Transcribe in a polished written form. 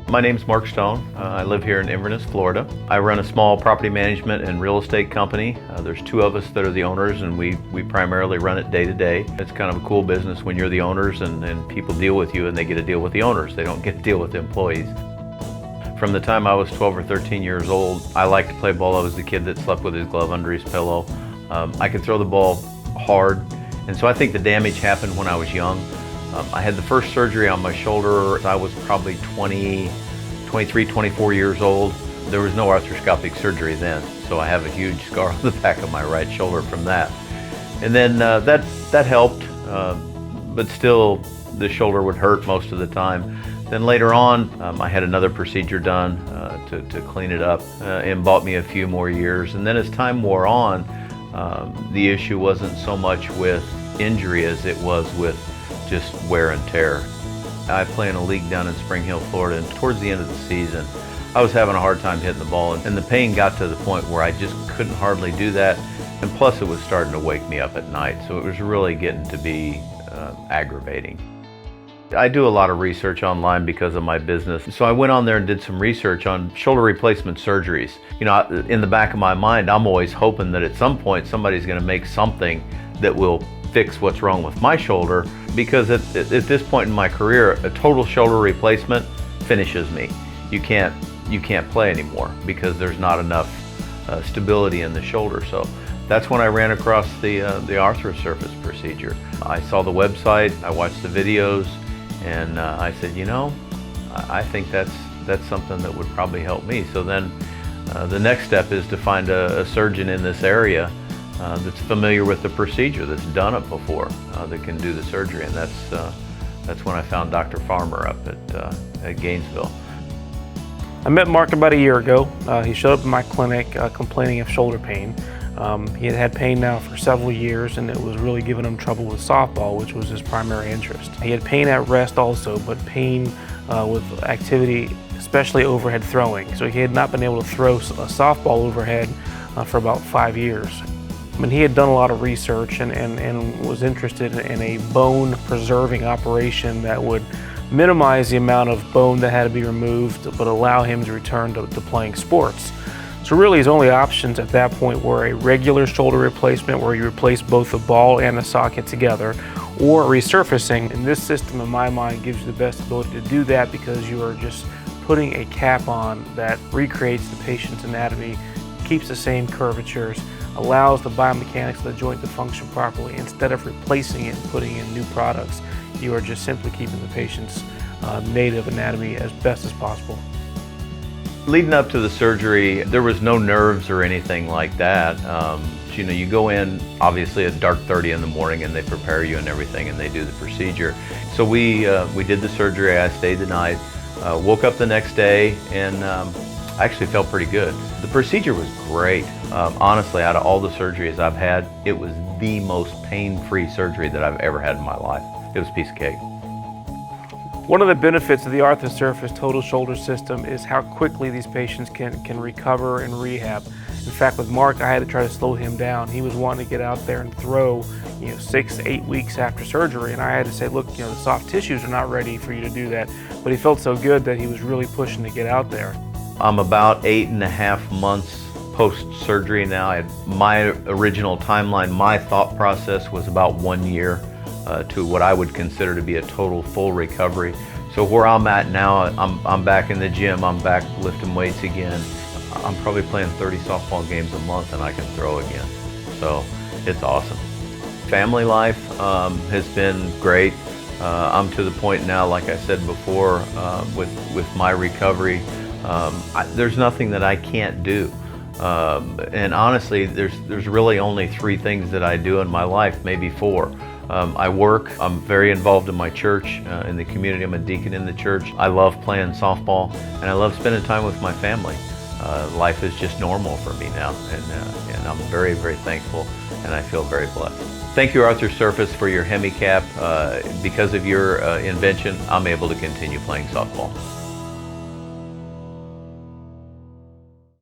My name's Mark Stone. I live here in Inverness, Florida. I run a small property management and real estate company. There's two of us that are the owners, and we primarily run it day to day. It's kind of a cool business when you're the owners and people deal with you and they get to deal with the owners. They don't get to deal with the employees. From the time I was 12 or 13 years old, I liked to play ball. I was the kid that slept with his glove under his pillow. I could throw the ball hard, and so I think the damage happened when I was young. I had the first surgery on my shoulder. I was probably 23, 24 years old. There was no arthroscopic surgery then, so I have a huge scar on the back of my right shoulder from that. And then that helped, but still the shoulder would hurt most of the time. Then later on, I had another procedure done to clean it up and bought me a few more years. And then as time wore on, the issue wasn't so much with injury as it was with just wear and tear. I play in a league down in Spring Hill, Florida, and towards the end of the season, I was having a hard time hitting the ball, and the pain got to the point where I just couldn't hardly do that, and plus it was starting to wake me up at night, so it was really getting to be aggravating. I do a lot of research online because of my business, so I went on there and did some research on shoulder replacement surgeries. You know, in the back of my mind, I'm always hoping that at some point somebody's going to make something that will fix what's wrong with my shoulder, because at this point in my career, a total shoulder replacement finishes me. You can't play anymore because there's not enough stability in the shoulder. So that's when I ran across the Arthrosurface procedure. I saw the website, I watched the videos, and I said, you know, I think that's something that would probably help me. So then the next step is to find a surgeon in this area that's familiar with the procedure, that's done it before, that can do the surgery, and that's when I found Dr. Farmer up at Gainesville. I met Mark about a year ago. He showed up in my clinic complaining of shoulder pain. He had had pain now for several years, and it was really giving him trouble with softball, which was his primary interest. He had pain at rest also, but pain with activity, especially overhead throwing. So he had not been able to throw a softball overhead for about 5 years. I mean, he had done a lot of research and was interested in a bone preserving operation that would minimize the amount of bone that had to be removed, but allow him to return to playing sports. So really his only options at that point were a regular shoulder replacement where you replace both the ball and the socket together, or resurfacing. And this system, in my mind, gives you the best ability to do that because you are just putting a cap on that recreates the patient's anatomy, keeps the same curvatures, allows the biomechanics of the joint to function properly. Instead of replacing it and putting in new products, you are just simply keeping the patient's native anatomy as best as possible. Leading up to the surgery, there was no nerves or anything like that. You know, you go in obviously at dark 30 in the morning and they prepare you and everything and they do the procedure. So we did the surgery. I stayed the night, woke up the next day, and I actually felt pretty good. The procedure was great. Honestly, out of all the surgeries I've had, it was the most pain-free surgery that I've ever had in my life. It was a piece of cake. One of the benefits of the Arthrosurface total shoulder system is how quickly these patients can recover and rehab. In fact, with Mark, I had to try to slow him down. He was wanting to get out there and throw, 6 to 8 weeks after surgery, and I had to say, look, the soft tissues are not ready for you to do that. But he felt so good that he was really pushing to get out there. I'm about 8.5 months post-surgery now. My original timeline, my thought process was about 1 year to what I would consider to be a total full recovery. So where I'm at now, I'm back in the gym, I'm back lifting weights again. I'm probably playing 30 softball games a month and I can throw again. So it's awesome. Family life has been great. I'm to the point now, like I said before, with my recovery, there's nothing that I can't do. And honestly, there's really only 3 things that I do in my life, maybe 4. I work, I'm very involved in my church, in the community. I'm a deacon in the church. I love playing softball, and I love spending time with my family. Life is just normal for me now, and I'm very, very thankful, and I feel very blessed. Thank you, Arthrosurface, for your hemi cap. Because of your invention, I'm able to continue playing softball.